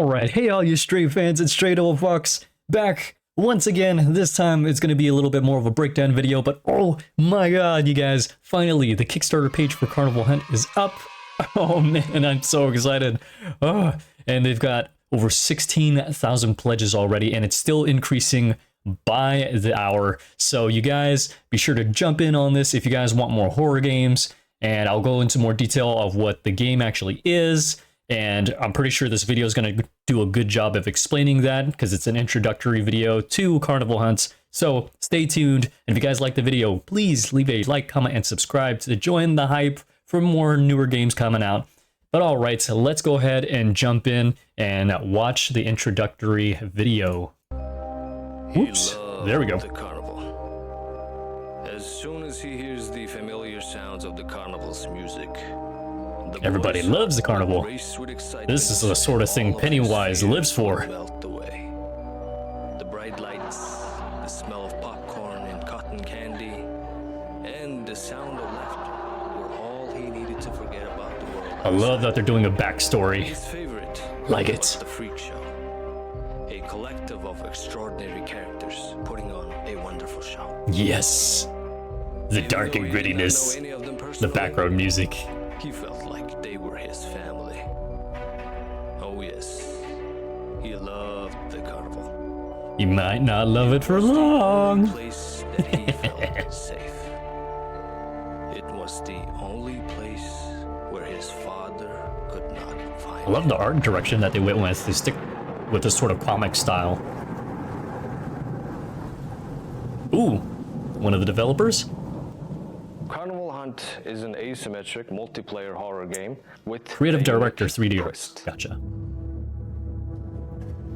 Alright, hey all you Stray fans, it's Stray Double Fox back once again. This time it's going to be a little bit more of a breakdown video, but oh my god, you guys, finally the Kickstarter page for Carnival Hunt is up. Oh man, I'm so excited. Oh, and they've got over 16,000 pledges already, and it's still increasing by the hour. So you guys, be sure to jump in on this if you guys want more horror games, and I'll go into more detail of what the game actually is. And I'm pretty sure this video is going to do a good job of explaining that because it's an introductory video to Carnival Hunts. So stay tuned. And if you guys like the video, please leave a like, comment, and subscribe to join the hype for more newer games coming out. But all right, so let's go ahead and jump in and watch the introductory video. Oops, there we go. The carnival. As soon as he hears the familiar sounds of the carnival's music, everybody loves the carnival. This is the sort of thing Pennywise lives for. Melt away. The bright lights, the smell of popcorn and cotton candy, and the sound of laughter were all he needed to forget about the world. I love that they're doing a backstory. His favorite Like was it. The Freak Show, a collective of extraordinary characters putting on a wonderful show. Yes. The dark and grittiness. The background music. He felt like they were his family. Oh yes, he loved the carnival. You might not love it for long. Place that he felt safe. It was the only place where his father could not find I love him. the art direction that they went with. They stick with this sort of comic style. Ooh, one of the developers? Carnival Hunt is an asymmetric multiplayer horror game with Creative a director, unique 3D twist. Arts. Gotcha.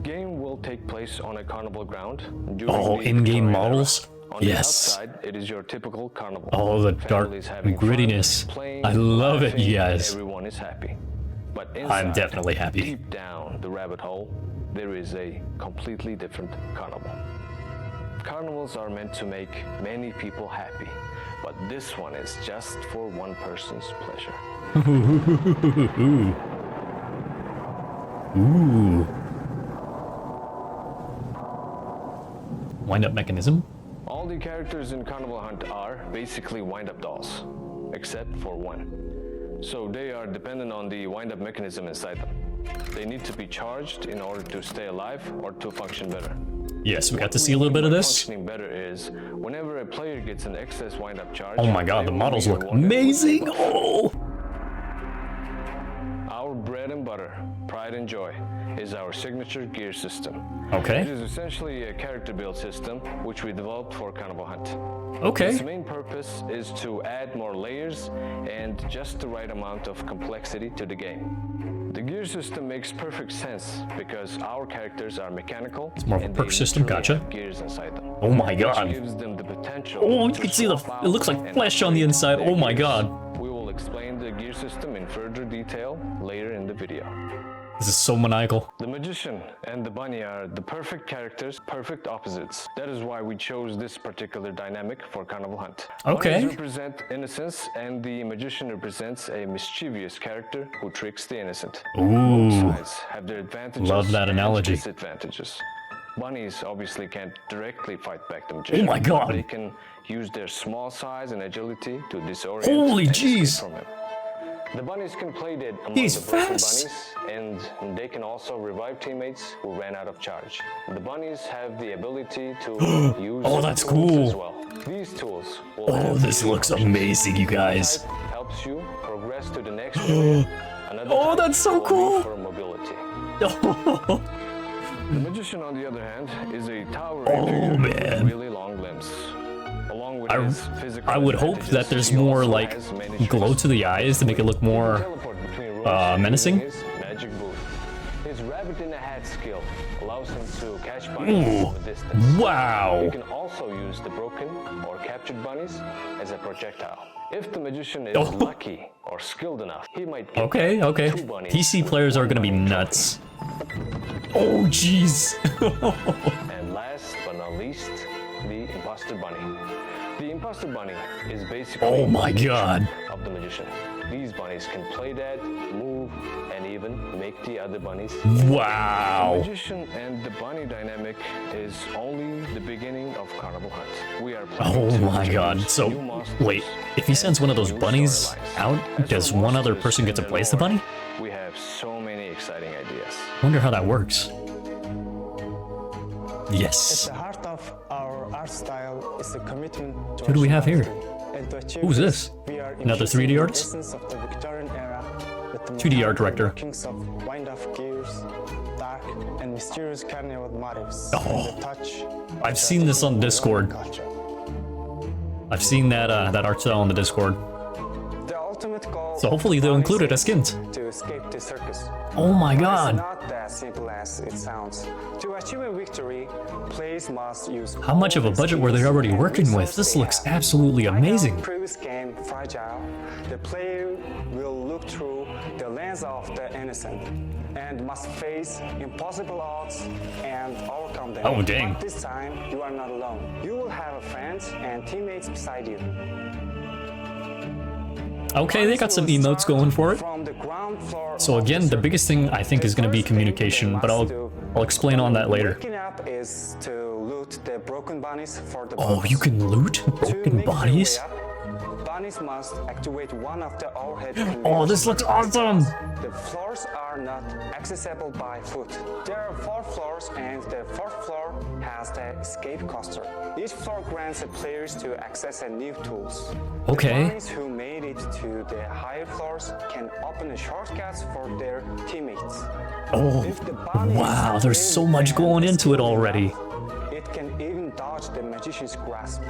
Game will take place on a carnival ground. during Oh, the in-game Victorian models? era. On the Yes. outside, it is your typical carnival. Oh, the dark Families having fun, grittiness. playing, I love it, you laughing, guys. Everyone is happy. But I'm inside, definitely happy. deep down the rabbit hole, there is a completely different carnival. Carnivals are meant to make many people happy, but this one is just for one person's pleasure. Ooh. Ooh. Wind-up mechanism? All the characters in Carnival Hunt are basically wind-up dolls, except for one. So they are dependent on the wind-up mechanism inside them. They need to be charged in order to stay alive or to function better. Yes, we got to see a little bit of this. Functioning better is whenever a player gets an excess wind-up charge. Oh my god, they the will models be look rewarded with a amazing! buff. Oh! Our bread and butter, pride and joy, is our signature gear system. It Okay. is essentially a character build system which we developed for Carnival Hunt. Its Okay. main purpose is to add more layers and just the right amount of complexity to the game. The gear system makes perfect sense because our characters are mechanical. It's more of a and perk they system, literally gotcha. have gears inside them. Oh my Which god. gives them the potential Oh, you to can see the... swap It looks out like and flesh on the upgrade inside. their Oh my gears. god. We will explain the gear system in further detail later in the video. This is so maniacal. The magician and the bunny are the perfect characters, perfect opposites. That is why we chose this particular dynamic for Carnival Hunt. Okay. Bunnies represent innocence, and the magician represents a mischievous character who tricks the innocent. Ooh. Sides have their advantages Love that and analogy. disadvantages. Bunnies obviously can't directly fight back the magician. Oh my god. They can use their small size and agility to disorient Holy and escape jeez. from him. The bunnies can play dead among He's the broken fast. bunnies, and they can also revive teammates who ran out of charge. The bunnies have the ability to use Oh, that's tools cool. as well. These tools will Oh, have this two looks functions. amazing, you guys. Type helps you progress to the next level. Another Oh, type that's so will be cool. for mobility. Oh, The magician, on the other hand, is a towering Oh, figure man. with really long limbs. Along with his physical I would hope that advantages, there's he more also like has many glow tricks. to the eyes to make it look He can more teleport between rooms menacing. using his magic boot. His rabbit in a hat skill allows him to catch bunnies Ooh. from a distance. Wow. You can also use the broken or captured bunnies as a projectile. If the magician is Oh. lucky or skilled enough, he might get Okay, okay. two bunnies PC with players are one gonna be bunny nuts. Oh, jeez. And last but not least, the imposter bunny. The imposter bunny is basically Oh my god. of the magician. These bunnies can play dead, move, and even make the other bunnies. The Wow. magician and the bunny dynamic is only the beginning of Carnival Hunt. We are Oh planning to my god. introduce So, new monsters, wait, if he sends one of those new bunnies storylines. out, As does for one other monsters person get to and place the their bunny? lore, we have so many exciting ideas. Wonder how that works. At Yes. the heart of our art style is a commitment to Who do we have here? originality. And to achieve Who's this? we are Another infusing 3D the artist? essence of the Victorian era with the 2D art mechanical director. workings of wind-up gears, dark and mysterious carnival motifs, Oh. and the touch of I've the seen this on Roman Discord. culture. I've seen that that art style on the Discord. The ultimate goal So hopefully of they'll bunnies include it as is skins. to escape the circus. Oh my But god. it's not that simple as it sounds. To achieve a victory, players must use How much of a all the budget were they skills already and working with? resources This they looks have. absolutely Like amazing. our previous game, Fragile, the player will look through the lens of the innocent and must face impossible odds and overcome them. Oh, dang. But this time, you are not alone. You will have friends and teammates beside you. Okay, they got some emotes going for it. From the ground floor So of again, the circus. biggest thing I think is going to be The first thing communication, they but must do I'll explain on that later. waking up is to loot the broken bunnies for the Oh, bonus. you can loot To broken make their bodies? way up, bunnies must activate one of the overhead Oh, conveyors. this looks awesome! The floors are not accessible by foot. There are 4 floors and the 4th floor has the escape coaster. Each floor grants the players to access a new tools. Okay. The bunnies who made it to the higher floors can open the shortcuts for their teammates. Oh, If the bunny wow, is there's so skilled much and going into it skilled already. enough, it can even dodge the magician's grasp.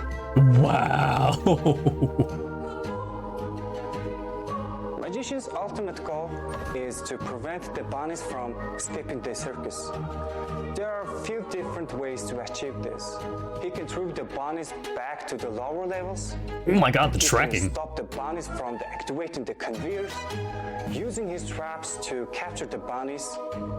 Wow. Magician's ultimate goal is to prevent the bunnies from escaping the circus. There are a few different ways to achieve this. He can throw the bunnies back to the lower levels. Oh my god, the He tracking. can stop the bunnies from activating the conveyors, using his traps to capture the bunnies.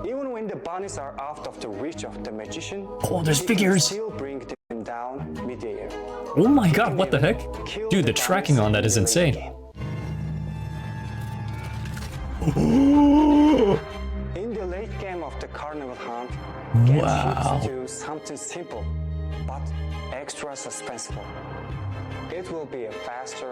Even when the bunnies are out of the reach of the magician, Oh, there's he can figures. still bring them down mid-air. Oh my He god, can what the even heck? kill Dude, the bunnies tracking on that in is the late insane. game. In the late game of the Carnival Hunt, get Wow. used to something simple, but extra suspenseful. It will be a faster,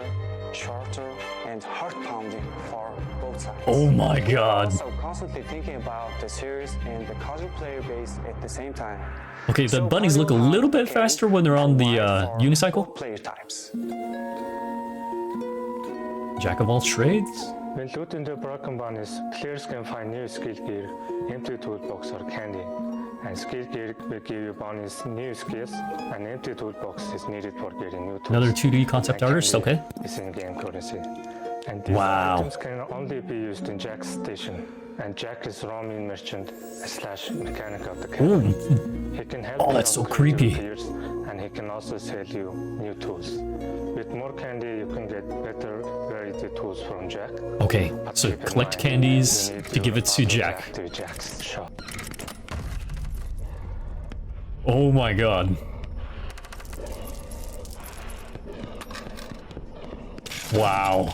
shorter, and heart-pounding for both sides. Oh my god. Also constantly thinking about the series and the casual player base at the same time. Okay, the So bunnies look a Carnival little Hunt bit can faster when they're on the provide for unicycle. both player types. Jack of all trades? When looting the broken bunnies, players can find new skill gear, empty toolbox or candy. And skill gear will give you bunnies new skills, and empty toolbox is needed for getting new tools. Another 2D concept And artist, candy okay. is in-game currency. And these Wow. items can only be used in Jack's station. And Jack is roaming merchant / mechanic of the candy. He can help Oh, you that's so upgrade your creepy. gears, and he can also sell you new tools. With more candy, you can get better variety tools from Jack. Okay, But so keep in collect mind, candies you need to give it to follow Jack. back to Jack's shop. Oh my god. Wow.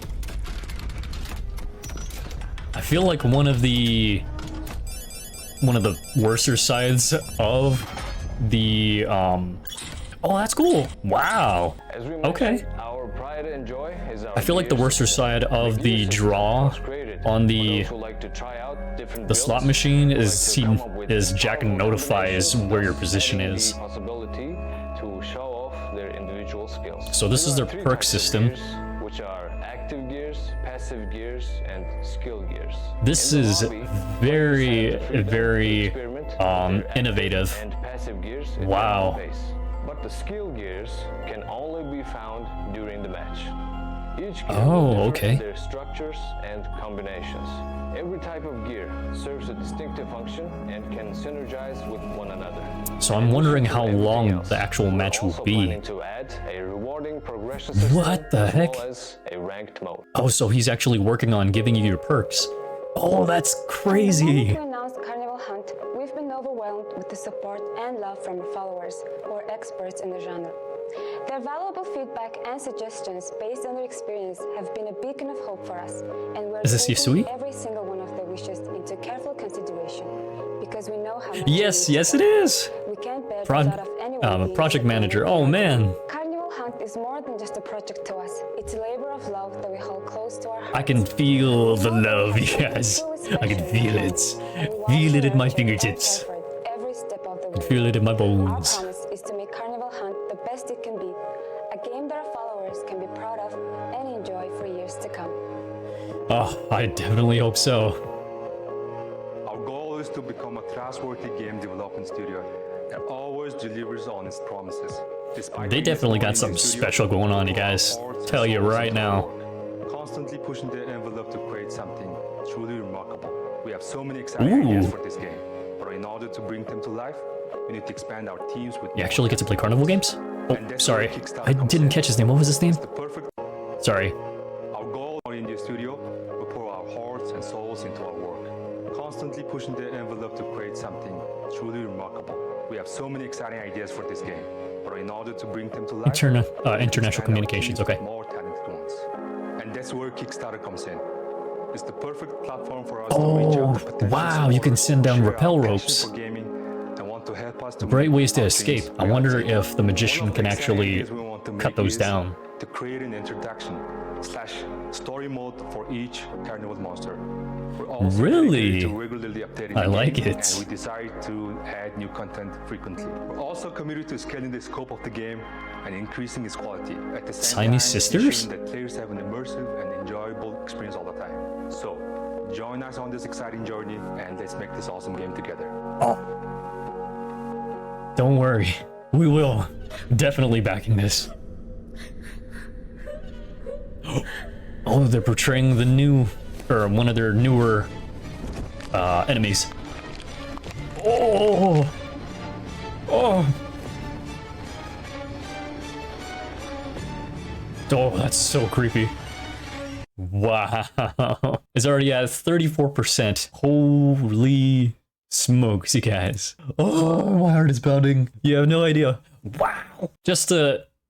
I feel like one of the worser sides of the Oh, that's cool. Wow. As we Okay. mentioned, our pride and joy is our I feel like the gears worser side and of the magnificent draw was created on for the those who like to try out different the slot builds, machine who like is to come up with is Jack powerful notifies combinations, where your thus position adding is. the possibility to show off their individual skills. So this is There their are 3 perk types of system. gears, which are active gears, passive gears, and skill gears. This In the is lobby, very, players have the freedom to very, experiment with their active innovative. and passive gears at their Wow. own pace. But the skill gears can only be found during the match. Each gear Oh, will differ okay. in their structures and combinations. Every type of gear serves a distinctive function and can synergize with one another. So I'm In wondering addition to how everything long else, the actual we're match will also be. planning to add a rewarding progression system What the as heck? well as a ranked mode. Oh, so he's actually working on giving you your perks. Oh, that's crazy. To announce Carnival Hunt, we've been overwhelmed with the support and love from our followers who are experts in the genre. Their valuable feedback and suggestions based on their experience have been a beacon of hope for us, and we're Is this taking Yasui? every single one of their wishes into careful consideration because we know how much Yes, we yes it is. We can't bear the Prod- thought of anyone being project left manager. behind. Oh man, Carnival Hunt is more than just a project to us. It's a labor of love that we hold close to our hearts. I can feel the love, yes. I can feel it. Feel it in my fingertips. Every step of the way. I can feel it in my Our bones. promise is to make Carnival Hunt the best it can be, a game that our followers can be proud of and enjoy for years to come. Oh, I definitely hope so. Our goal is to become a trustworthy game development studio that always delivers on its promises. Despite They being a definitely small got something indie studio, special going on, you our guys. hearts and Tell you souls right into our now. work, constantly pushing the envelope to create something truly remarkable. We have so many exciting Ooh. ideas for this game, but in order to bring them to life, we need to expand our teams with You actually get to play carnival games? Oh, And that's sorry. where Kickstarter I comes didn't in. catch his name. What was his name? It's the perfect. Sorry. Our goal in the studio, we pour our hearts and souls into our work, constantly pushing the envelope to create something truly remarkable. We have so many exciting ideas for this game, but in order to bring them to life, we need to International expand our communications, teams with okay. more talented ones. And that's where Kickstarter comes in. It's the perfect platform for us to Oh, reach out to potential wow, you can supporters send who down share our rappel passion ropes. for gaming and want to help us to Great make ways to our escape. dreams I wonder reality. if the magician One of can the exciting actually ideas we want to cut make those is down. to create an introduction / story mode for each carnival monster. We're also Really? dedicated to regularly updating I the like game, it. and we decide to add new content frequently. We're also committed to scaling the scope of the game and increasing its quality. At the same Siamese time, sisters? ensuring that players have an immersive and enjoyable experience all the time. So, join us on this exciting journey and let's make this awesome game together. Don't worry. We will. Definitely backing this. Oh, they're portraying the new, or one of their newer enemies. Oh! Oh! Oh, that's so creepy. Wow. It's already at 34%. Holy smokes, you guys. Oh, my heart is pounding. You have no idea. Wow. Just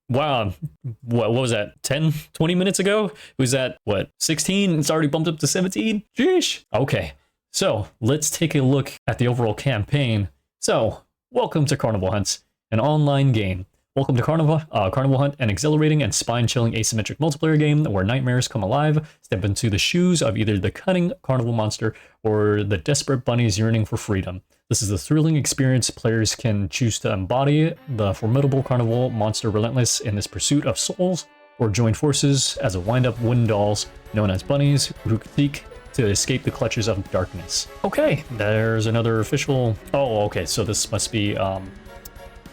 wow. What was that? 10, 20 minutes ago? It was at, what, 16? It's already bumped up to 17? Sheesh. Okay. So let's take a look at the overall campaign. So, welcome to Carnival Hunt, an online game. Welcome to Carnival Hunt, an exhilarating and spine-chilling asymmetric multiplayer game where nightmares come alive. Step into the shoes of either the cunning carnival monster or the desperate bunnies yearning for freedom. This is a thrilling experience. Players can choose to embody the formidable carnival monster relentless in this pursuit of souls, or join forces as a wind-up wooden dolls known as bunnies who seek to escape the clutches of darkness. Okay, there's another official... Oh, okay, so this must be...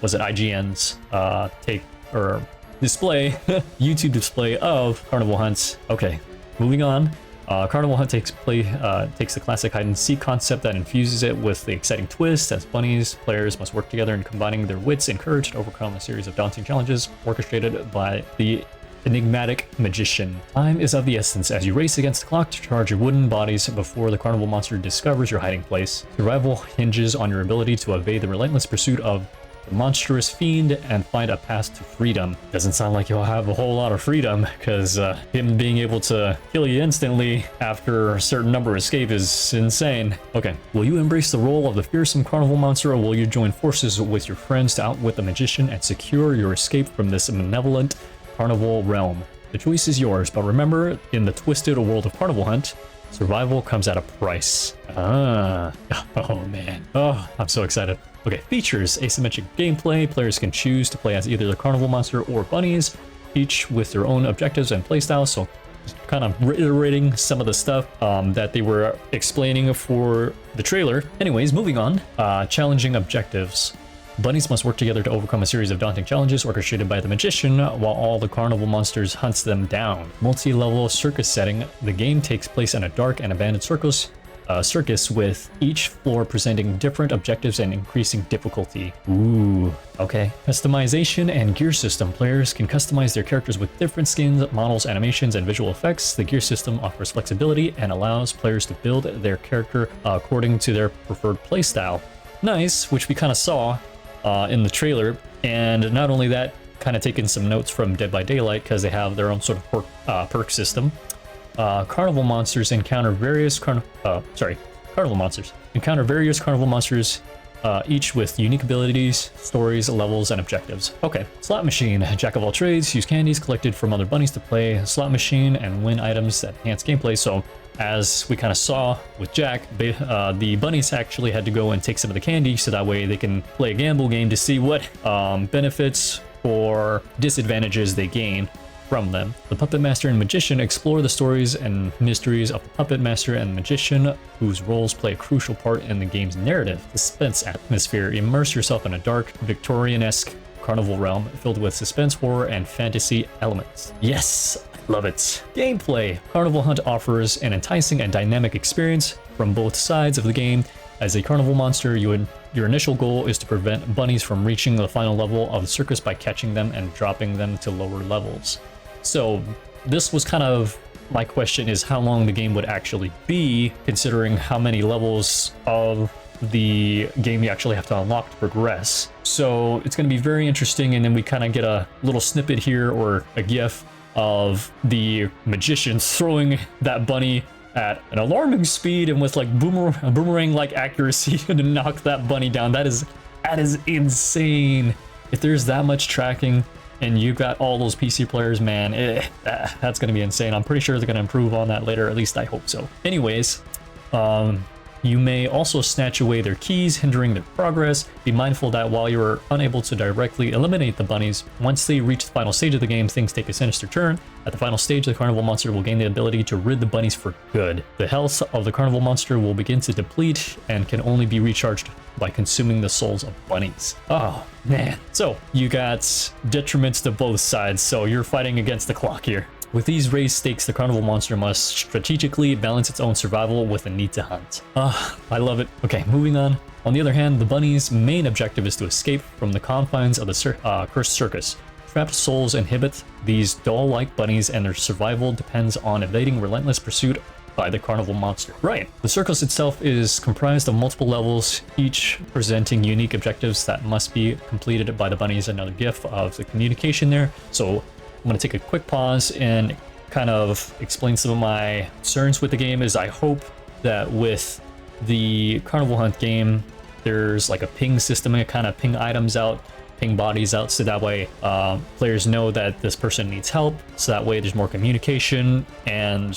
was it IGN's take or display, YouTube display of Carnival Hunt. Okay, moving on. Carnival Hunt takes the classic hide and seek concept that infuses it with the exciting twist. As bunnies, players must work together in combining their wits and courage to overcome a series of daunting challenges orchestrated by the enigmatic magician. Time is of the essence as you race against the clock to charge your wooden bodies before the carnival monster discovers your hiding place. Survival hinges on your ability to evade the relentless pursuit of the monstrous fiend and find a path to freedom. Doesn't sound like you'll have a whole lot of freedom, because him being able to kill you instantly after a certain number escape is insane. Okay, will you embrace the role of the fearsome carnival monster, or will you join forces with your friends to outwit the magician and secure your escape from this malevolent carnival realm? The choice is yours, but remember, in the twisted world of Carnival Hunt, survival comes at a price. Oh man. Oh, I'm so excited. Okay, features: asymmetric gameplay. Players can choose to play as either the carnival monster or bunnies, each with their own objectives and playstyles. So, kind of reiterating some of the stuff that they were explaining for the trailer. Anyways, moving on. Challenging objectives. Bunnies must work together to overcome a series of daunting challenges orchestrated by the magician while all the carnival monsters hunts them down. Multi-level circus setting. The game takes place in a dark and abandoned circus with each floor presenting different objectives and increasing difficulty. Ooh, okay. Customization and gear system. Players can customize their characters with different skins, models, animations, and visual effects. The gear system offers flexibility and allows players to build their character according to their preferred playstyle. Nice, which we kind of saw in the trailer. And not only that, kind of taken some notes from Dead by Daylight because they have their own sort of perk system. Carnival monsters encounter various carnival monsters encounter various carnival monsters, each with unique abilities, stories, levels, and objectives. Okay, slot machine. Jack of all trades, use candies collected from other bunnies to play slot machine and win items that enhance gameplay. So as we kind of saw with Jack, the bunnies actually had to go and take some of the candy so that way they can play a gamble game to see what benefits or disadvantages they gain from them. The Puppet Master and Magician explore the stories and mysteries of the Puppet Master and Magician, whose roles play a crucial part in the game's narrative. Suspense atmosphere. Immerse yourself in a dark, Victorian-esque carnival realm filled with suspense, horror, and fantasy elements. Yes, I love it. Gameplay. Carnival Hunt offers an enticing and dynamic experience from both sides of the game. As a carnival monster, your initial goal is to prevent bunnies from reaching the final level of the circus by catching them and dropping them to lower levels. So this was kind of my question, is how long the game would actually be, considering how many levels of the game you actually have to unlock to progress. So it's going to be very interesting, and then we kind of get a little snippet here, or a gif of the magician throwing that bunny at an alarming speed and with like boomerang like accuracy to knock that bunny down. That is insane. If there's that much tracking and you've got all those PC players, man, that's gonna be insane. I'm pretty sure they're gonna improve on that later, at least I hope so. Anyways, you may also snatch away their keys, hindering their progress. Be mindful that while you're unable to directly eliminate the bunnies, once they reach the final stage of the game, things take a sinister turn. At the final stage, the carnival monster will gain the ability to rid the bunnies for good. The health of the carnival monster will begin to deplete and can only be recharged by consuming the souls of bunnies. Oh, man. So, you got detriments to both sides, so you're fighting against the clock here. With these raised stakes, the carnival monster must strategically balance its own survival with the need to hunt. I love it. Okay, moving on. On the other hand, the bunny's main objective is to escape from the confines of the cursed circus. Trapped souls inhabit these doll-like bunnies, and their survival depends on evading relentless pursuit by the carnival monster. Right. The circus itself is comprised of multiple levels, each presenting unique objectives that must be completed by the bunnies. Another gif of the communication there. So I'm going to take a quick pause and kind of explain some of my concerns with the game. Is I hope that with the Carnival Hunt game, there's like a ping system and kind of ping items out, ping bodies out, so that way players know that this person needs help, so that way there's more communication. And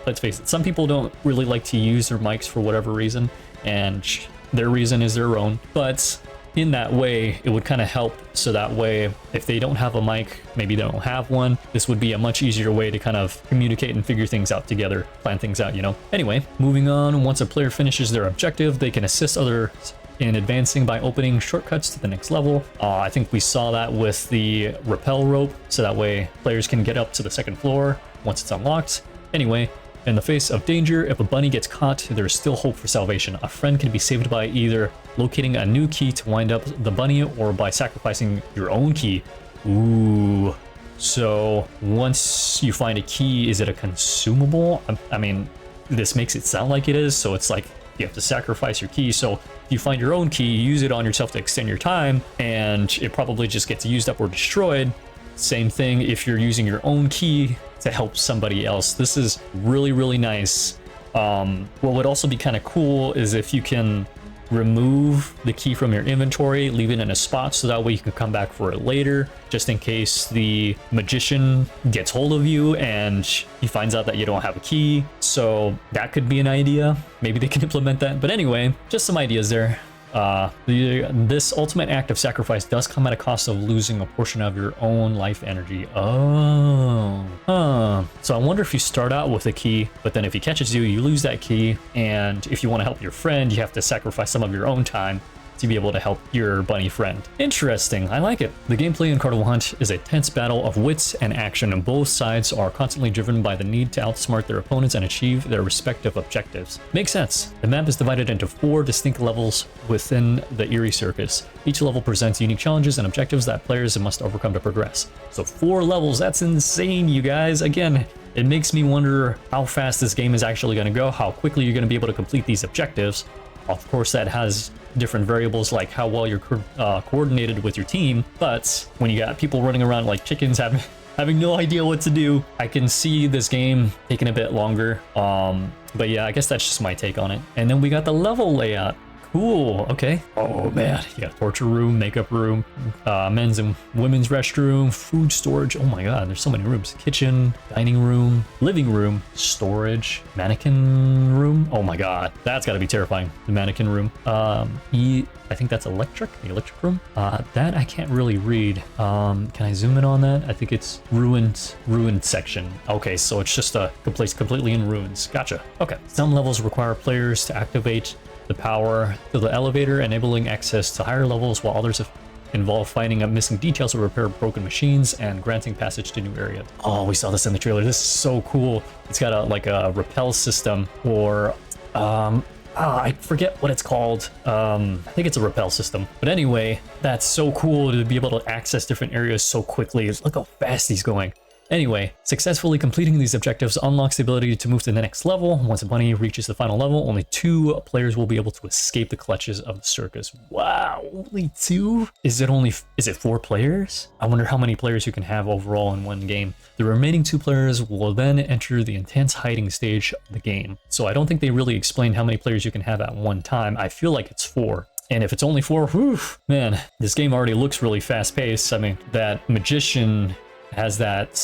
let's face it, some people don't really like to use their mics for whatever reason, and their reason is their own, but in that way it would kind of help, so that way if they don't have a mic, maybe they don't have one, this would be a much easier way to kind of communicate and figure things out together, plan things out, you know. Anyway, moving on. Once a player finishes their objective, they can assist others in advancing by opening shortcuts to the next level. I think we saw that with the rappel rope, so that way players can get up to the second floor once it's unlocked. Anyway, in the face of danger, if a bunny gets caught, there is still hope for salvation. A friend can be saved by either locating a new key to wind up the bunny, or by sacrificing your own key. Ooh. So once you find a key, is it a consumable? I mean, this makes it sound like it is, so it's like you have to sacrifice your key. So if you find your own key, use it on yourself to extend your time, and it probably just gets used up or destroyed. Same thing if you're using your own key to help somebody else. This is really, really nice. What would also be kind of cool is if you can remove the key from your inventory, leave it in a spot, so that way you can come back for it later, just in case the magician gets hold of you and he finds out that you don't have a key. So that could be an idea. Maybe they can implement that. But anyway, just some ideas there. This ultimate act of sacrifice does come at a cost of losing a portion of your own life energy. So I wonder if you start out with a key, but then if he catches you, you lose that key, and if you want to help your friend, you have to sacrifice some of your own time to be able to help your bunny friend. Interesting, I like it. The gameplay in Carnival Hunt is a tense battle of wits and action, and both sides are constantly driven by the need to outsmart their opponents and achieve their respective objectives. Makes sense. The map is divided into 4 distinct levels within the Eerie Circus. Each level presents unique challenges and objectives that players must overcome to progress. So 4 levels, that's insane, you guys. Again, it makes me wonder how fast this game is actually going to go, how quickly you're going to be able to complete these objectives. Of course, that has different variables like how well you're coordinated with your team. But when you got people running around like chickens having no idea what to do, I can see this game taking a bit longer. But yeah, I guess that's just my take on it. And then we got the level layout. Cool. Okay. Oh man, you got torture room, makeup room, men's and women's restroom, food storage. Oh my god, there's so many rooms. Kitchen, dining room, living room, storage, mannequin room. Oh my god, that's got to be terrifying. The mannequin room. I think that's electric. The electric room. That I can't really read. Can I zoom in on that? I think it's ruined section. Okay, so it's just a place completely in ruins. Gotcha. Okay. Some levels require players to activate the power to the elevator, enabling access to higher levels, while others involve finding missing details or repair broken machines and granting passage to new areas. Oh, we saw this in the trailer. This is so cool. It's got a rappel system, or I forget what it's called. I think it's a rappel system. But anyway, that's so cool to be able to access different areas so quickly. Look how fast he's going. Anyway, successfully completing these objectives unlocks the ability to move to the next level. Once a bunny reaches the final level, only 2 players will be able to escape the clutches of the circus. Wow, only 2? Is it 4 players? I wonder how many players you can have overall in one game. The remaining 2 players will then enter the intense hiding stage of the game. So I don't think they really explained how many players you can have at one time. I feel like it's 4. And if it's only 4, whew, man, this game already looks really fast paced. I mean, that magician has that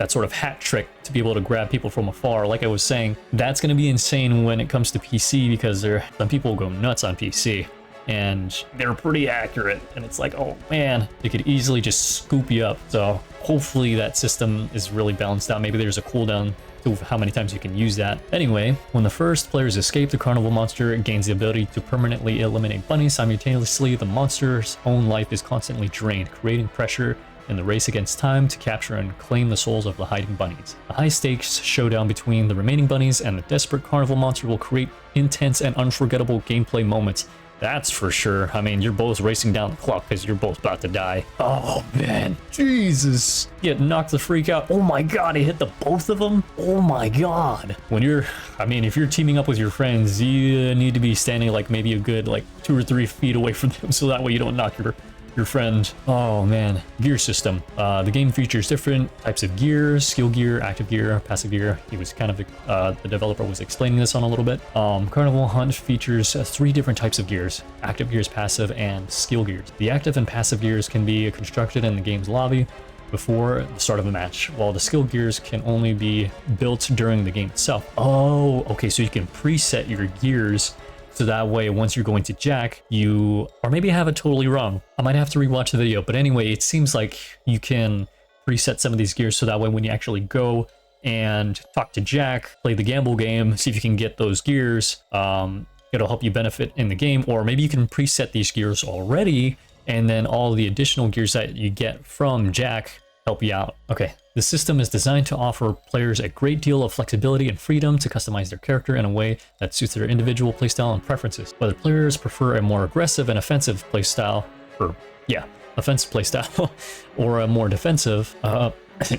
sort of hat trick to be able to grab people from afar. Like I was saying, that's going to be insane when it comes to PC, because some people go nuts on PC and they're pretty accurate, and it's like, oh man, they could easily just scoop you up. So hopefully that system is really balanced out. Maybe there's a cooldown to how many times you can use that. Anyway, when the first players escape, the carnival monster gains the ability to permanently eliminate bunnies. Simultaneously, the monster's own life is constantly drained, creating pressure in the race against time to capture and claim the souls of the hiding bunnies. The high-stakes showdown between the remaining bunnies and the desperate carnival monster will create intense and unforgettable gameplay moments. That's for sure. I mean, you're both racing down the clock because you're both about to die. Oh man, Jesus. Get knocked the freak out. Oh my god, he hit the both of them? Oh my god. If you're teaming up with your friends, you need to be standing like maybe a good 2 or 3 feet away from them, so that way you don't knock your friend. Oh man. Gear system. The game features different types of gear: skill gear, active gear, passive gear. He was kind of the developer was explaining this on a little bit. Carnival Hunt features 3 different types of gears: active gears, passive, and skill gears. The active and passive gears can be constructed in the game's lobby before the start of a match, while the skill gears can only be built during the game itself. Oh, okay, so you can preset your gears, so that way, once you're going to Jack, or maybe I have it totally wrong. I might have to rewatch the video, but anyway, it seems like you can preset some of these gears, so that way when you actually go and talk to Jack, play the gamble game, see if you can get those gears, it'll help you benefit in the game. Or maybe you can preset these gears already, and then all the additional gears that you get from Jack help you out. Okay. The system is designed to offer players a great deal of flexibility and freedom to customize their character in a way that suits their individual playstyle and preferences. Whether players prefer a more aggressive and offensive playstyle, or a more defensive,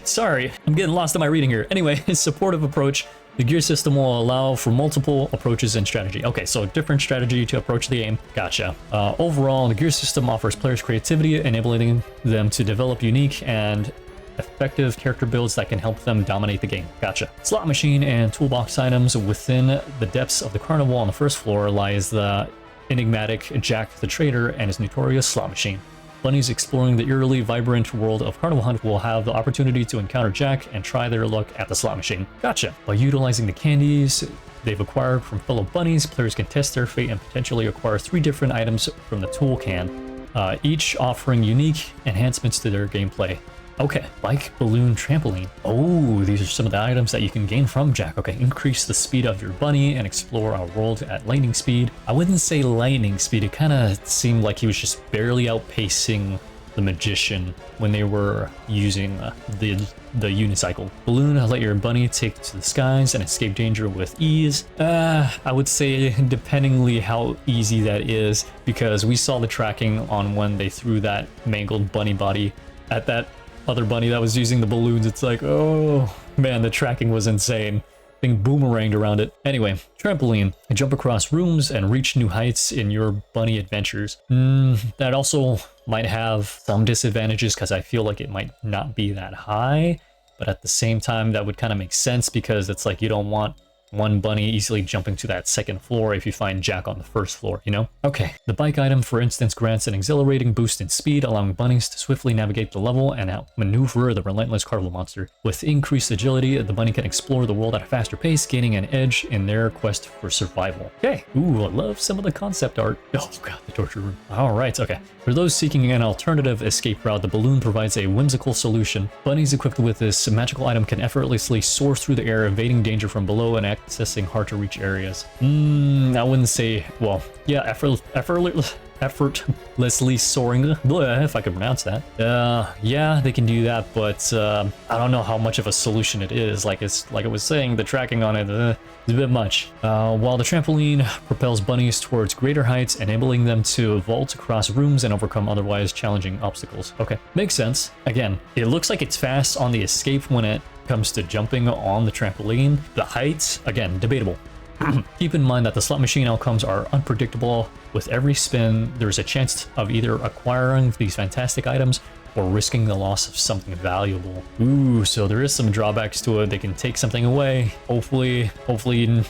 sorry, I'm getting lost in my reading here. Anyway, supportive approach. The gear system will allow for multiple approaches and strategy. Okay, so different strategy to approach the game. Gotcha. Overall, the gear system offers players creativity, enabling them to develop unique and effective character builds that can help them dominate the game. Gotcha. Slot machine and toolbox items. Within the depths of the carnival on the first floor lies the enigmatic Jack the Traitor and his notorious slot machine. Bunnies exploring the eerily vibrant world of Carnival Hunt will have the opportunity to encounter Jack and try their luck at the slot machine. Gotcha. By utilizing the candies they've acquired from fellow bunnies, players can test their fate and potentially acquire 3 different items from the tool can, each offering unique enhancements to their gameplay. Okay, bike, balloon, trampoline. Oh, these are some of the items that you can gain from Jack. Okay, increase the speed of your bunny and explore our world at lightning speed. I wouldn't say lightning speed. It kind of seemed like he was just barely outpacing the magician when they were using the unicycle. Balloon, let your bunny take to the skies and escape danger with ease. I would say dependingly how easy that is, because we saw the tracking on when they threw that mangled bunny body at that other bunny that was using the balloons. It's like, oh man, the tracking was insane. being boomeranged around it. Anyway, trampoline. Jump across rooms and reach new heights in your bunny adventures. That also might have some disadvantages because I feel like it might not be that high, but at the same time that would kind of make sense because it's like you don't want one bunny easily jumping to that second floor if you find Jack on the first floor, you know? Okay, the bike item, for instance, grants an exhilarating boost in speed, allowing bunnies to swiftly navigate the level and outmaneuver the relentless carnival monster. With increased agility, the bunny can explore the world at a faster pace, gaining an edge in their quest for survival. Okay, ooh, I love some of the concept art. Oh god, the torture room. All right, okay. For those seeking an alternative escape route, the balloon provides a whimsical solution. Bunnies equipped with this magical item can effortlessly soar through the air, evading danger from below and accessing hard-to-reach areas. I wouldn't say, well, yeah, effortlessly soaring, if I could pronounce that. Yeah, they can do that, but I don't know how much of a solution it is. Like I was saying, the tracking on it is a bit much. While the trampoline propels bunnies towards greater heights, enabling them to vault across rooms and overcome otherwise challenging obstacles. Okay, makes sense. Again, it looks like it's fast on the escape when it comes to jumping on the trampoline. The heights, again, debatable. Keep in mind that the slot machine outcomes are unpredictable. With every spin, there's a chance of either acquiring these fantastic items or risking the loss of something valuable. Ooh, so there is some drawbacks to it. They can take something away. Hopefully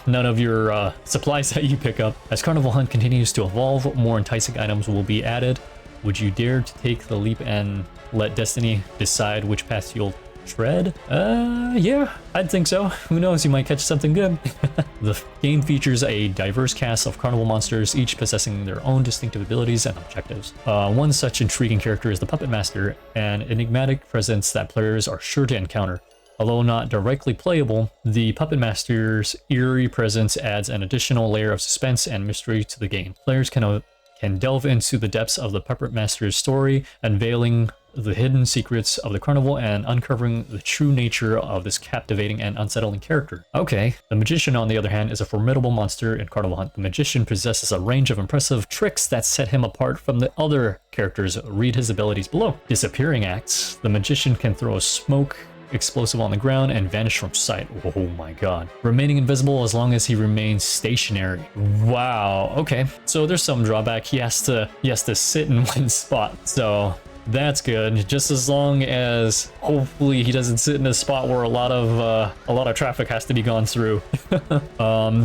none of your supplies that you pick up. As Carnival Hunt continues to evolve, more enticing items will be added. Would you dare to take the leap and let Destiny decide which path you'll tread? Yeah, I'd think so. Who knows, you might catch something good. The game features a diverse cast of carnival monsters, each possessing their own distinctive abilities and objectives. One such intriguing character is the Puppet Master, an enigmatic presence that players are sure to encounter. Although not directly playable, the Puppet Master's eerie presence adds an additional layer of suspense and mystery to the game. Players can delve into the depths of the Puppet Master's story, unveiling the hidden secrets of the carnival and uncovering the true nature of this captivating and unsettling character. Okay, the Magician, on the other hand, is a formidable monster in Carnival Hunt. The Magician possesses a range of impressive tricks that set him apart from the other characters. Read his abilities below. Disappearing acts. The Magician can throw a smoke explosive on the ground and vanish from sight. Oh my god. Remaining invisible as long as he remains stationary. Wow, okay. So there's some drawback. He has to sit in one spot. So that's good, just as long as hopefully he doesn't sit in a spot where a lot of traffic has to be gone through.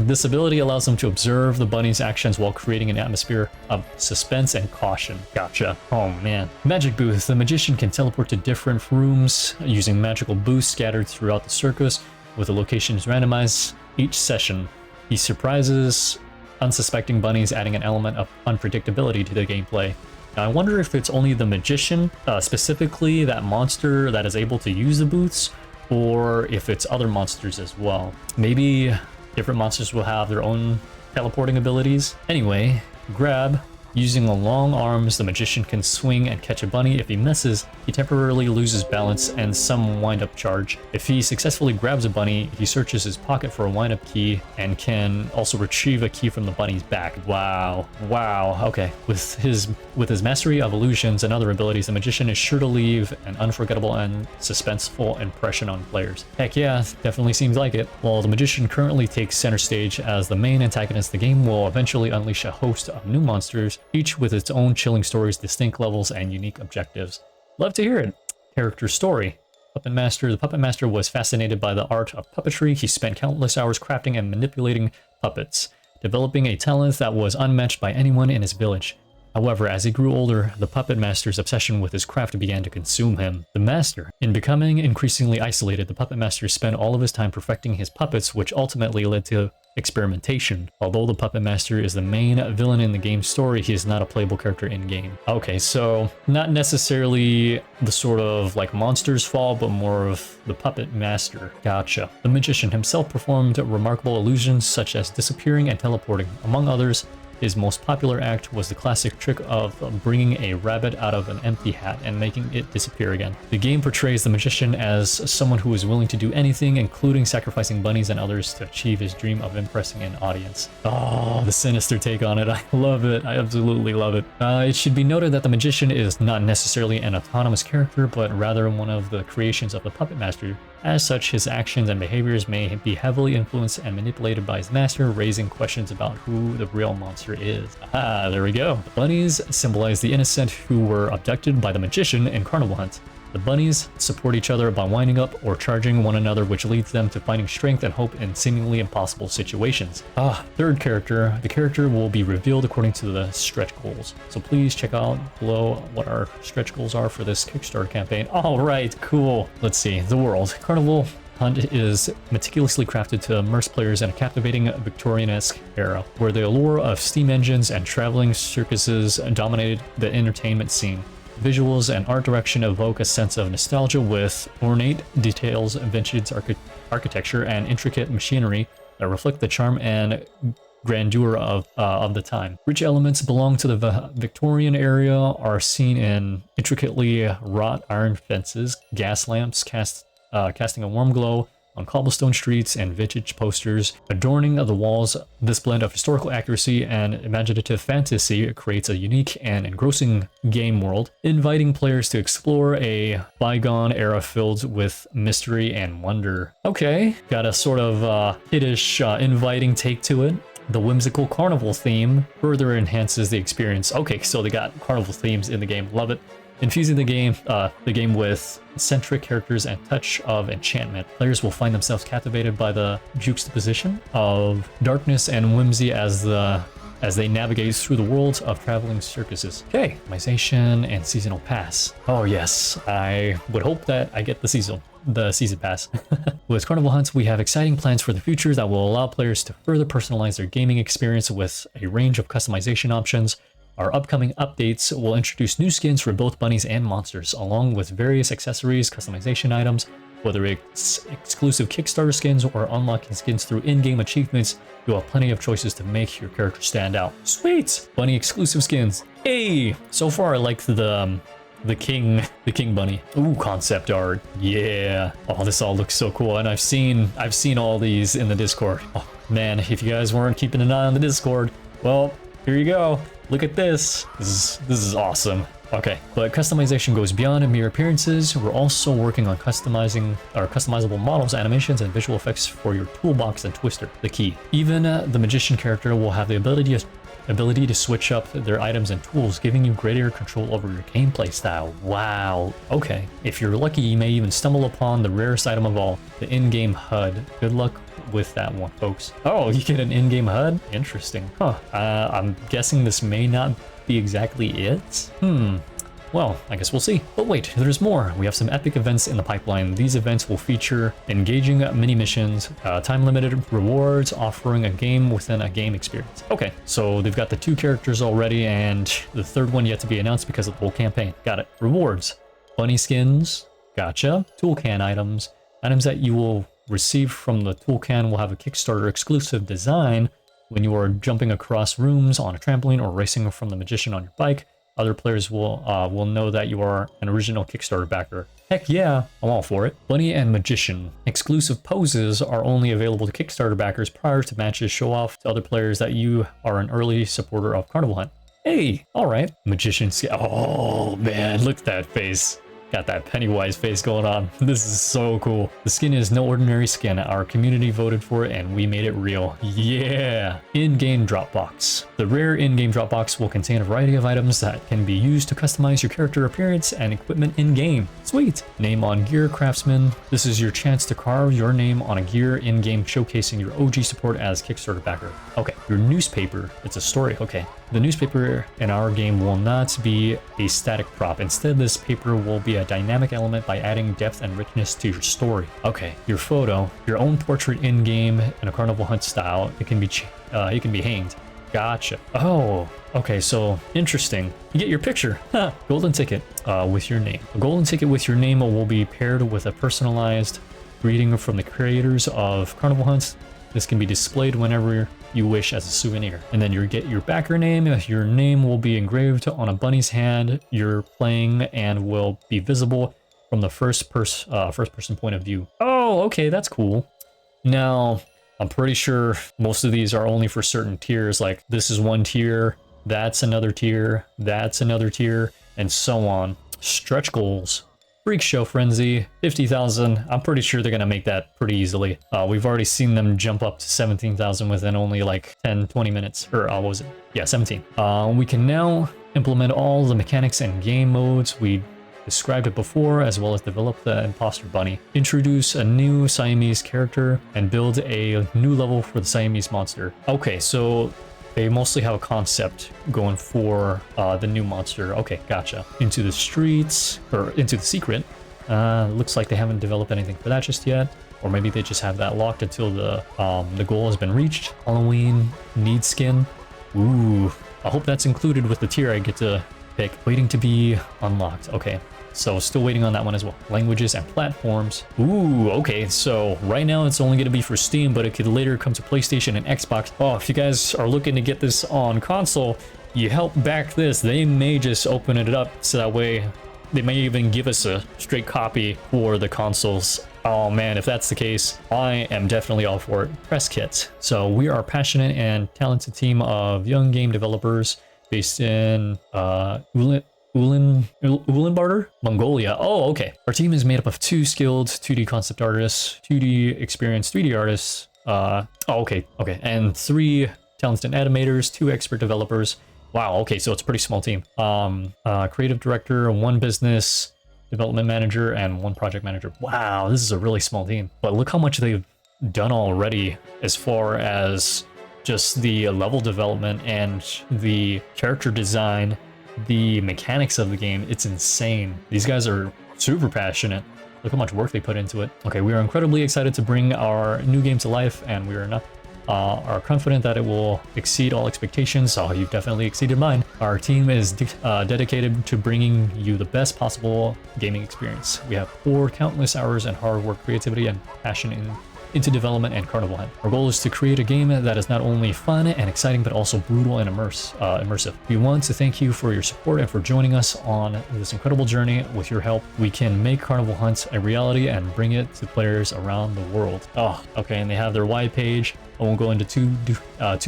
This ability allows him to observe the bunny's actions while creating an atmosphere of suspense and caution. Gotcha. Oh man. Magic booth. The Magician can teleport to different rooms using magical booths scattered throughout the circus, with the locations randomized each session. He surprises unsuspecting bunnies, adding an element of unpredictability to the gameplay. Now, I wonder if it's only the Magician, specifically that monster that is able to use the booths, or if it's other monsters as well. Maybe different monsters will have their own teleporting abilities. Anyway, grab. Using the long arms, the Magician can swing and catch a bunny. If he misses, he temporarily loses balance and some wind-up charge. If he successfully grabs a bunny, he searches his pocket for a wind-up key and can also retrieve a key from the bunny's back. Wow. Okay. With his mastery of illusions and other abilities, the Magician is sure to leave an unforgettable and suspenseful impression on players. Heck yeah, definitely seems like it. While the Magician currently takes center stage as the main antagonist, the game will eventually unleash a host of new monsters, each with its own chilling stories, distinct levels, and unique objectives. Love to hear it. Character story. Puppet Master. The Puppet Master was fascinated by the art of puppetry. He spent countless hours crafting and manipulating puppets, developing a talent that was unmatched by anyone in his village. However, as he grew older, the Puppet Master's obsession with his craft began to consume him. The Master. In becoming increasingly isolated, the Puppet Master spent all of his time perfecting his puppets, which ultimately led to experimentation. Although the Puppet Master is the main villain in the game's story, he is not a playable character in-game. Okay, so not necessarily the sort of like monster's fall, but more of the Puppet Master. Gotcha. The Magician himself performed remarkable illusions such as disappearing and teleporting. Among others, his most popular act was the classic trick of bringing a rabbit out of an empty hat and making it disappear again. The game portrays the Magician as someone who is willing to do anything, including sacrificing bunnies and others to achieve his dream of impressing an audience. Oh, the sinister take on it. I love it. I absolutely love it. It should be noted that the Magician is not necessarily an autonomous character, but rather one of the creations of the Puppet Master. As such, his actions and behaviors may be heavily influenced and manipulated by his master, raising questions about who the real monster is. Ah, there we go. The bunnies symbolize the innocent who were abducted by the magician in Carnival Hunt. The bunnies support each other by winding up or charging one another, which leads them to finding strength and hope in seemingly impossible situations. Third character. The character will be revealed according to the stretch goals. So please check out below what our stretch goals are for this Kickstarter campaign. All right, cool. Let's see. The world. Carnival Hunt is meticulously crafted to immerse players in a captivating Victorian-esque era, where the allure of steam engines and traveling circuses dominated the entertainment scene. Visuals and art direction evoke a sense of nostalgia with ornate details, vintage architecture, and intricate machinery that reflect the charm and grandeur of the time. Rich elements belong to the Victorian area are seen in intricately wrought iron fences, gas lamps casting a warm glow on cobblestone streets, and vintage posters adorning the walls. This blend of historical accuracy and imaginative fantasy creates a unique and engrossing game world, inviting players to explore a bygone era filled with mystery and wonder. Okay, got a sort of kiddish, inviting take to it. The whimsical carnival theme further enhances the experience. Okay, so they got carnival themes in the game. Love it. Infusing the game with eccentric characters and touch of enchantment. Players will find themselves captivated by the juxtaposition of darkness and whimsy as they navigate through the world of traveling circuses. Okay, customization and seasonal pass. Oh yes, I would hope that I get the season pass. With Carnival Hunts, we have exciting plans for the future that will allow players to further personalize their gaming experience with a range of customization options. Our upcoming updates will introduce new skins for both bunnies and monsters, along with various accessories, customization items. Whether it's exclusive Kickstarter skins or unlocking skins through in-game achievements, you'll have plenty of choices to make your character stand out. Sweet! Bunny exclusive skins. Hey! So far I like the king bunny. Ooh, concept art. Yeah. Oh, this all looks so cool. And I've seen all these in the Discord. Oh man, if you guys weren't keeping an eye on the Discord, well, here you go. Look at this. This is awesome. Okay, but customization goes beyond mere appearances. We're also working on customizing our customizable models, animations, and visual effects for your toolbox and twister, the key. Even the magician character will have the ability to switch up their items and tools, giving you greater control over your gameplay style. Wow. Okay. If you're lucky, you may even stumble upon the rarest item of all, the in-game HUD. Good luck with that one, folks. Oh, you get an in-game HUD? Interesting. Huh. I'm guessing this may not be exactly it. Well, I guess we'll see. But wait, there's more. We have some epic events in the pipeline. These events will feature engaging mini missions, time-limited rewards, offering a game within a game experience. Okay, so they've got the 2 characters already, and the 3rd one yet to be announced because of the whole campaign. Got it. Rewards. Bunny skins. Gotcha. Tool can items. Items that you will receive from the tool can will have a Kickstarter exclusive design when you are jumping across rooms on a trampoline or racing from the magician on your bike. Other players will know that you are an original Kickstarter backer. Heck yeah, I'm all for it. Bunny and Magician. Exclusive poses are only available to Kickstarter backers prior to matches. Show off to other players that you are an early supporter of Carnival Hunt. Hey, all right. Magician skin. Oh man, look at that face. Got that Pennywise face going on. This is so cool. The skin is no ordinary skin. Our community voted for it and we made it real. Yeah. In-game Dropbox. The rare in-game Dropbox will contain a variety of items that can be used to customize your character appearance and equipment in-game. Sweet. Name on gear craftsman. This is your chance to carve your name on a gear in-game, showcasing your OG support as Kickstarter backer. Okay. Your newspaper. It's a story. Okay. The newspaper in our game will not be a static prop. Instead, this paper will be a dynamic element by adding depth and richness to your story. Okay, your photo, your own portrait in-game in a Carnival Hunt style. It can be hanged. Gotcha. Oh, okay, so interesting. You get your picture. Huh. Golden ticket with your name. A golden ticket with your name will be paired with a personalized greeting from the creators of Carnival Hunts. This can be displayed whenever you wish as a souvenir. And then you get your backer name. Your name will be engraved on a bunny's hand you're playing and will be visible from the first person point of view. Oh, okay, that's cool. Now, I'm pretty sure most of these are only for certain tiers, like this is one tier, that's another tier, that's another tier, and so on. Stretch goals. Freak Show Frenzy, 50,000. I'm pretty sure they're gonna make that pretty easily. We've already seen them jump up to 17,000 within only like 10, 20 minutes. Or what was it? Yeah, 17. We can now implement all the mechanics and game modes we described it before, as well as develop the Imposter Bunny, introduce a new Siamese character, and build a new level for the Siamese monster. Okay, so they mostly have a concept going for the new monster. Okay, gotcha. Into the streets, or into the secret. Looks like they haven't developed anything for that just yet. Or maybe they just have that locked until the goal has been reached. Halloween, need skin. Ooh, I hope that's included with the tier I get to pick. Waiting to be unlocked. Okay, so still waiting on that one as well. Languages and platforms. Ooh, okay, so right now it's only going to be for Steam, but it could later come to PlayStation and Xbox. Oh, if you guys are looking to get this on console, you help back this, they may just open it up so that way they may even give us a straight copy for the consoles. Oh man, if that's the case, I am definitely all for it. Press kit. So we are a passionate and talented team of young game developers based in Ulaanbaatar, Mongolia. Oh, okay. Our team is made up of 2 skilled 2D concept artists, 2D experienced 3D artists, okay, and 3 talented animators, 2 expert developers. Wow, okay, so it's a pretty small team. Creative director, 1 business development manager, and 1 project manager. Wow, this is a really small team. But look how much they've done already as far as just the level development and the character design, the mechanics of the game. It's insane. These guys are super passionate. Look how much work they put into it. Okay, we are incredibly excited to bring our new game to life, and we are confident that it will exceed all expectations. Oh, you've definitely exceeded mine. Our team is dedicated to bringing you the best possible gaming experience. We have poured countless hours and hard work, creativity, and passion into development and Carnival Hunt. Our goal is to create a game that is not only fun and exciting, but also brutal and immersive. We want to thank you for your support and for joining us on this incredible journey. With your help, we can make Carnival Hunt a reality and bring it to players around the world. Oh, okay, and they have their why page. I won't go into too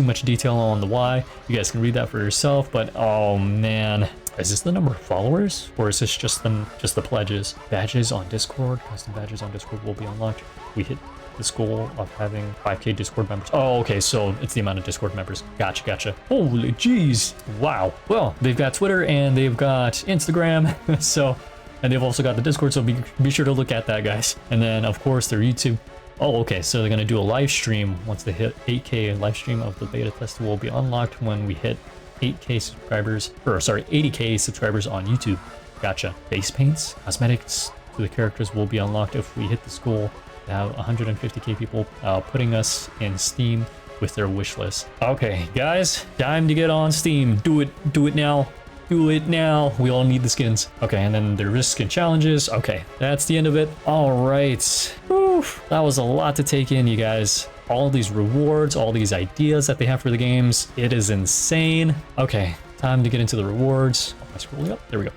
much detail on the why. You guys can read that for yourself, but oh man. Is this the number of followers, or is this just the pledges? Badges on Discord, custom badges on Discord will be unlocked. We hit this goal of having 5k Discord members. Oh, okay, so it's the amount of Discord members. Gotcha. Holy jeez. Wow. Well, they've got Twitter and they've got Instagram. So, and they've also got the Discord, so be sure to look at that, guys. And then, of course, their YouTube. Oh, okay, so they're going to do a live stream once they hit 8k. Live stream of the beta test will be unlocked when we hit 8k subscribers, or sorry, 80k subscribers on YouTube. Gotcha. Face paints, cosmetics to the characters will be unlocked if we hit this goal. We have 150k people putting us in Steam with their wish list. Okay, guys, time to get on Steam. Do it now. Do it now. We all need the skins. Okay, and then the risk and challenges. Okay, that's the end of it. All right. Whew, that was a lot to take in, you guys. All these rewards, all these ideas that they have for the games. It is insane. Okay, time to get into the rewards. Am I scrolling up? There we go.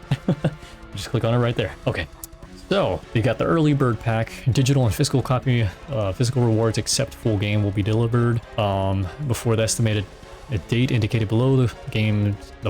Just click on it right there. Okay. So, you got the early bird pack, digital and physical copy, physical rewards except full game will be delivered before the estimated date indicated below. The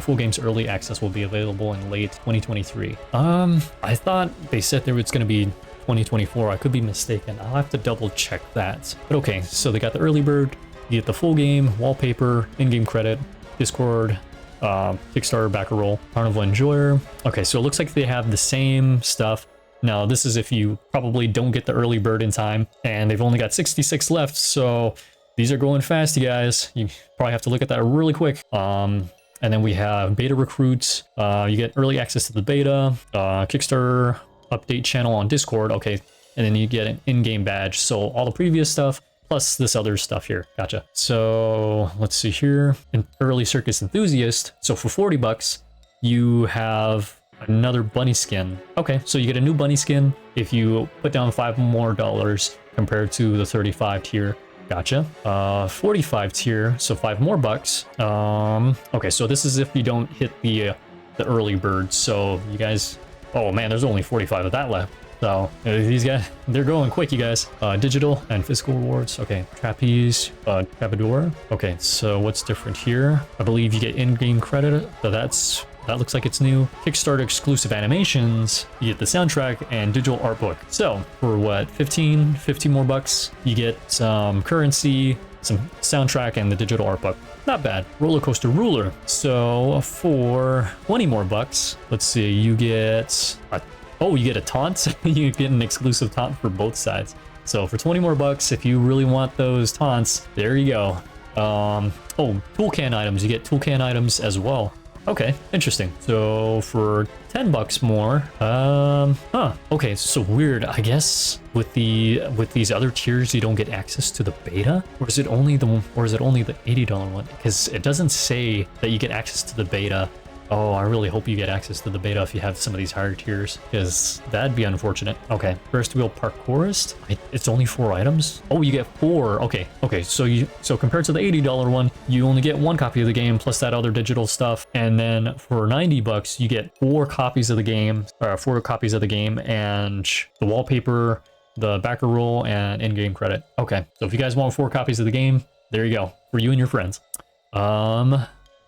full game's early access will be available in late 2023. I thought they said there was going to be 2024. I could be mistaken. I'll have to double check that. But okay, so they got the early bird, you get the full game, wallpaper, in-game credit, Discord, Kickstarter backer roll, Carnival Enjoyer. Okay, so it looks like they have the same stuff. Now, this is if you probably don't get the early bird in time, and they've only got 66 left, so these are going fast, you guys. You probably have to look at that really quick. And then we have beta recruits. You get early access to the beta, Kickstarter update channel on Discord. Okay, and then you get an in-game badge. So all the previous stuff plus this other stuff here. Gotcha. So let's see here. An early circus enthusiast. So for 40 bucks, you have another bunny skin. Okay, so you get a new bunny skin if you put down $5 more compared to the 35 tier. Gotcha. 45 tier, so $5 more. Okay, so this is if you don't hit the early bird. So you guys, oh man, there's only 45 of that left. So these guys, they're going quick, you guys. Digital and physical rewards. Okay, trapeze, trapdoor. Okay, so what's different here? I believe you get in-game credit, so that's that looks like it's new. Kickstarter exclusive animations, you get the soundtrack and digital art book. So for what, 15 more bucks, you get some currency, some soundtrack, and the digital art book. Not bad. Roller coaster ruler. So for 20 more bucks, let's see, you get you get a taunt. You get an exclusive taunt for both sides. So for 20 more bucks, if you really want those taunts, there you go. Tool can items, you get tool can items as well. Okay, interesting. So for 10 bucks more, okay, so weird. I guess with these other tiers you don't get access to the beta, or is it only the $80 one? Because it doesn't say that you get access to the beta. Oh, I really hope you get access to the beta if you have some of these higher tiers, because that'd be unfortunate. Okay, first wheel parkourist. It's only 4 items. Oh, you get 4. Okay. So compared to the $80 one, you only get 1 copy of the game plus that other digital stuff, and then for 90 bucks, you get 4 copies of the game, and the wallpaper, the backer roll, and in-game credit. Okay, so if you guys want 4 copies of the game, there you go for you and your friends. For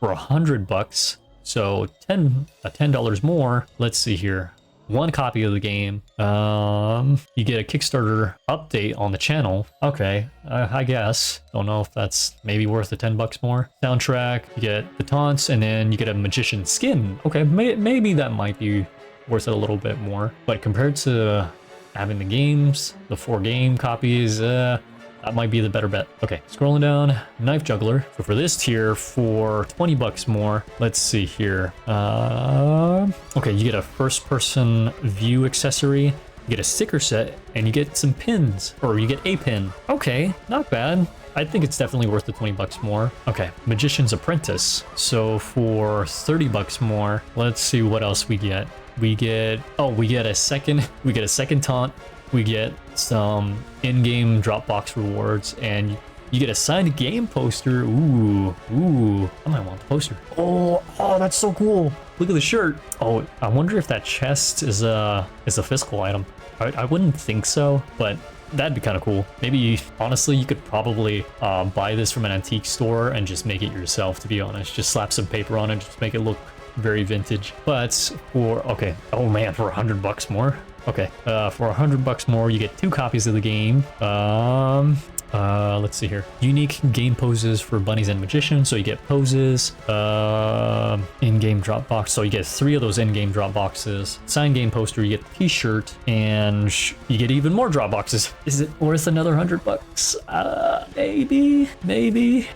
100 bucks. So $10 more. Let's see here. 1 copy of the game. You get a Kickstarter update on the channel. Okay, I guess. Don't know if that's maybe worth the 10 bucks more. Soundtrack, you get the taunts, and then you get a magician skin. Okay, maybe that might be worth it a little bit more. But compared to having the games, the 4 game copies, that might be the better bet. Okay, scrolling down, knife juggler. So for this tier, for 20 bucks more, let's see here. Okay, you get a first person view accessory, you get a sticker set, and you get some pins, or you get a pin. Okay, not bad. I think it's definitely worth the 20 bucks more. Okay, Magician's Apprentice. So for 30 bucks more, let's see what else we get. We get a second taunt. We get some in-game Dropbox rewards, and you get a signed game poster. Ooh, I might want the poster. Oh, that's so cool. Look at the shirt. Oh, I wonder if that chest is a physical item. I wouldn't think so, but that'd be kind of cool. Maybe, honestly, you could probably buy this from an antique store and just make it yourself, to be honest. Just slap some paper on it, just make it look very vintage. But for 100 bucks more. Okay, for 100 bucks more, you get 2 copies of the game. Let's see here. Unique game poses for bunnies and magicians. So you get poses, in-game drop box. So you get 3 of those in-game drop boxes. Signed game poster, you get the t-shirt, and you get even more drop boxes. Is it worth another 100 bucks? Maybe.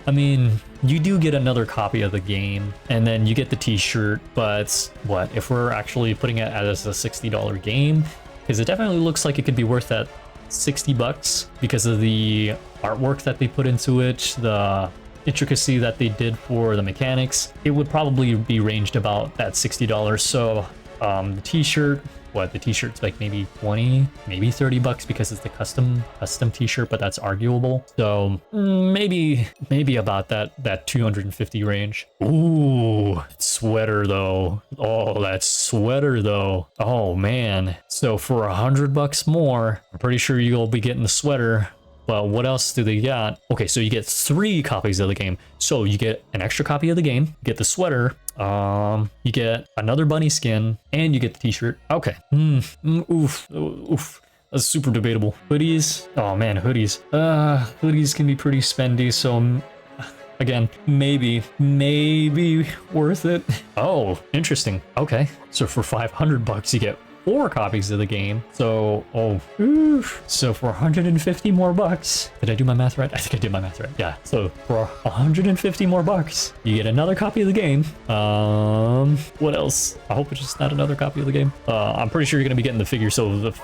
I mean, you do get another copy of the game, and then you get the t-shirt, but what if we're actually putting it as a $60 game? Because it definitely looks like it could be worth that 60 bucks because of the artwork that they put into it, the intricacy that they did for the mechanics. It would probably be ranged about that $60. So the t-shirt, the t-shirt's like maybe 20, maybe 30 bucks because it's the custom t-shirt, but that's arguable. So maybe about that 250 range. Ooh, sweater though. Oh, that sweater though. Oh man. So for 100 bucks more, I'm pretty sure you'll be getting the sweater. But what else do they got? Okay, so you get 3 copies of the game. So you get an extra copy of the game, you get the sweater, you get another bunny skin, and you get the t-shirt. Okay. Oof. That's super debatable. Hoodies. Oh man, hoodies. Hoodies can be pretty spendy, so again, maybe worth it. Oh, interesting. Okay. So for 500 bucks, you get 4 copies of the game. So, so for 150 more bucks, did I do my math right? I think I did my math right. Yeah. So for 150 more bucks, you get another copy of the game. What else? I hope it's just not another copy of the game. I'm pretty sure you're gonna be getting the figure. So the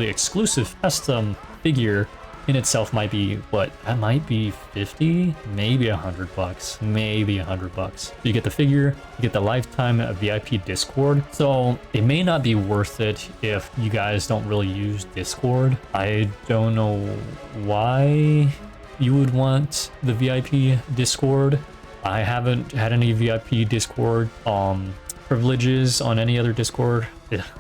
exclusive custom figure in itself might be that might be 50, maybe 100 bucks, maybe 100 bucks. You get the figure, you get the lifetime VIP Discord. So it may not be worth it if you guys don't really use Discord. I don't know why you would want the VIP Discord. I haven't had any VIP Discord privileges on any other Discord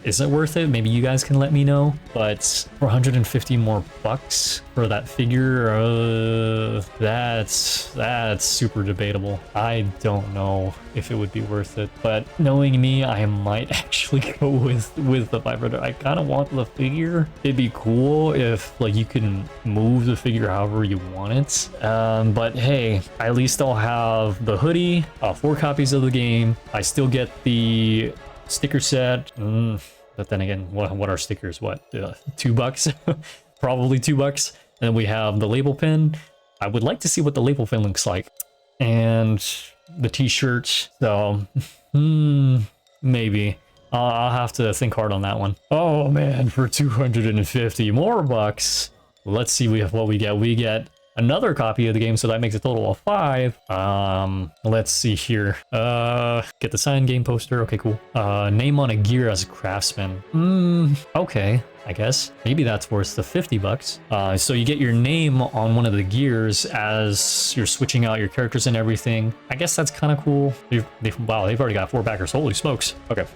is it worth it? Maybe you guys can let me know. But for 150 more bucks for that figure, that's super debatable. I don't know if it would be worth it, but knowing me, I might actually go with the 500. I kind of want the figure. It'd be cool if like you can move the figure however you want it. But hey, at least I'll have the hoodie, 4 copies of the game. I still get the sticker set. But then again, what are stickers? What, $2? Probably $2. And then we have the label pin. I would like to see what the label pin looks like. And the t-shirt. So, maybe. I'll have to think hard on that one. Oh man, for 250 more bucks. Let's see what we get. We get another copy of the game, so that makes a total of 5. Let's see here. Get the signed game poster. Okay, cool. Name on a gear as a craftsman. Okay, I guess maybe that's worth the 50 bucks. So you get your name on one of the gears as you're switching out your characters and everything. I guess that's kind of cool. Wow, they've already got 4 backers. Holy smokes. Okay.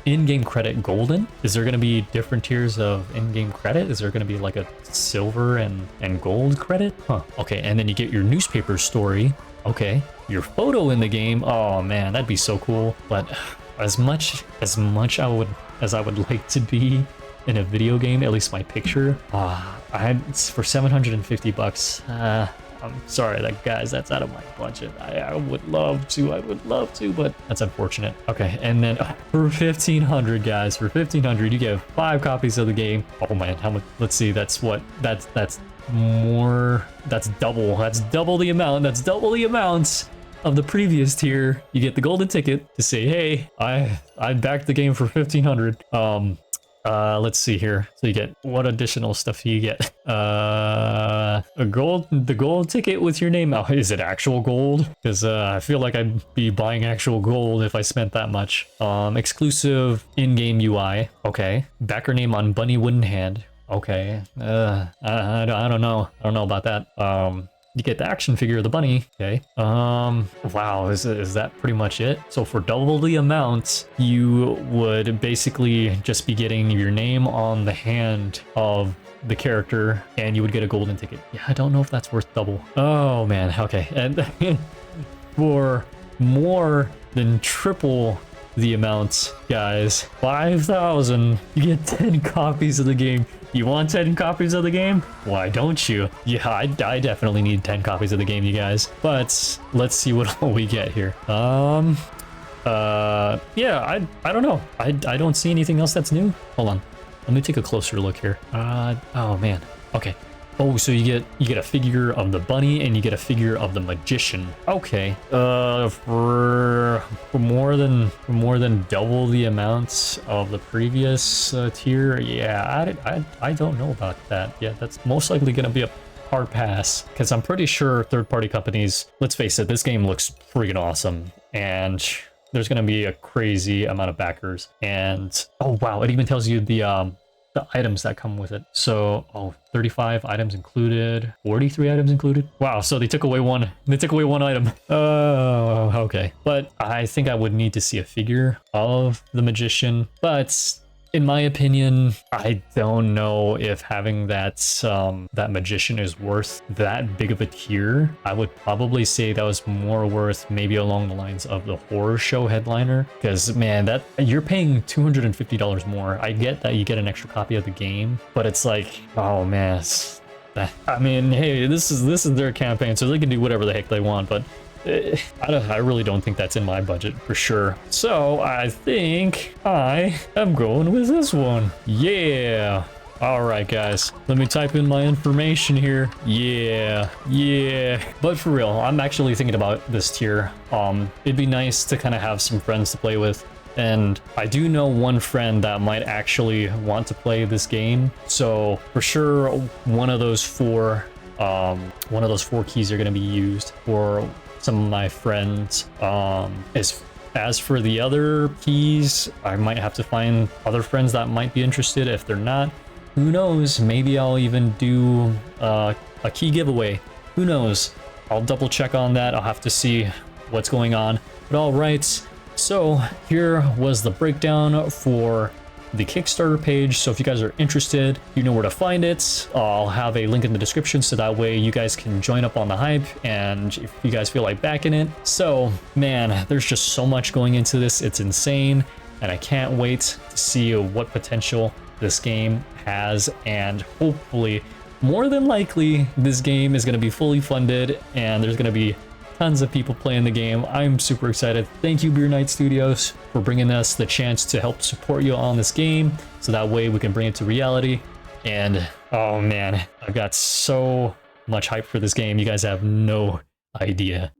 In-game credit golden. Is there going to be different tiers of in-game credit? Is there going to be like a silver and gold credit? Huh. Okay, and then you get your newspaper story. Okay, your photo in the game. Oh man, that'd be so cool. But as much as I would like to be in a video game, at least my picture, for 750 bucks. I'm sorry, guys, that's out of my budget. I would love to, but that's unfortunate. Okay, and then for 1,500, guys, for 1,500, you get 5 copies of the game. Oh man, how much? Let's see. That's more. That's double the amount. That's double the amounts of the previous tier. You get the golden ticket to say, hey, I backed the game for 1,500. Let's see here. So you get, what additional stuff do you get? The gold ticket with your name. Oh, is it actual gold? Because I feel like I'd be buying actual gold if I spent that much. Exclusive in-game UI. Okay. Backer name on Bunny Wooden Hand. Okay. I don't know. I don't know about that. You get the action figure of the bunny. Okay. Wow, is that pretty much it? So for double the amount, you would basically just be getting your name on the hand of the character, and you would get a golden ticket. Yeah, I don't know if that's worth double. Oh man, okay. And for more than triple the amounts, guys, 5,000, you get 10 copies of the game. You want 10 copies of the game? Why don't you? Yeah, I definitely need 10 copies of the game, you guys. But let's see what all we get here. Yeah, I don't know. I don't see anything else that's new. Hold on. Let me take a closer look here. Oh man. Okay. Oh, so you get a figure of the bunny and you get a figure of the magician. Okay. For more than double the amounts of the previous tier. Yeah, I don't know about that. Yeah, that's most likely gonna be a hard pass, because I'm pretty sure third-party companies. Let's face it, this game looks freaking awesome, and there's gonna be a crazy amount of backers. And oh wow, it even tells you the items that come with it. So 35 items included, 43 items included. Wow, so they took away one item. Oh, okay. But I think I would need to see a figure of the magician. But in my opinion, I don't know if having that magician is worth that big of a tier. I would probably say that was more worth maybe along the lines of the horror show headliner, because man, that you're paying $250 more. I get that you get an extra copy of the game, but it's like, oh man, I mean, hey, this is their campaign, so they can do whatever the heck they want, but I really don't think that's in my budget for sure. So I think I am going with this one. Yeah. All right, guys, let me type in my information here. Yeah. But for real, I'm actually thinking about this tier. It'd be nice to kind of have some friends to play with. And I do know one friend that might actually want to play this game. So for sure, one of those four keys are going to be used for some of my friends. As for the other keys, I might have to find other friends that might be interested. If they're not, who knows? Maybe I'll even do a key giveaway. Who knows? I'll double check on that. I'll have to see what's going on. But all right, So here was the breakdown for the Kickstarter page. So if you guys are interested, you know where to find it. I'll have a link in the description so that way you guys can join up on the hype and if you guys feel like backing it. So man, there's just so much going into this. It's insane. And I can't wait to see what potential this game has. And hopefully, more than likely, this game is going to be fully funded and there's going to be tons of people playing the game. I'm super excited. Thank you, Beer Knight Studios, for bringing us the chance to help support you on this game so that way we can bring it to reality. And oh man, I've got so much hype for this game. You guys have no idea.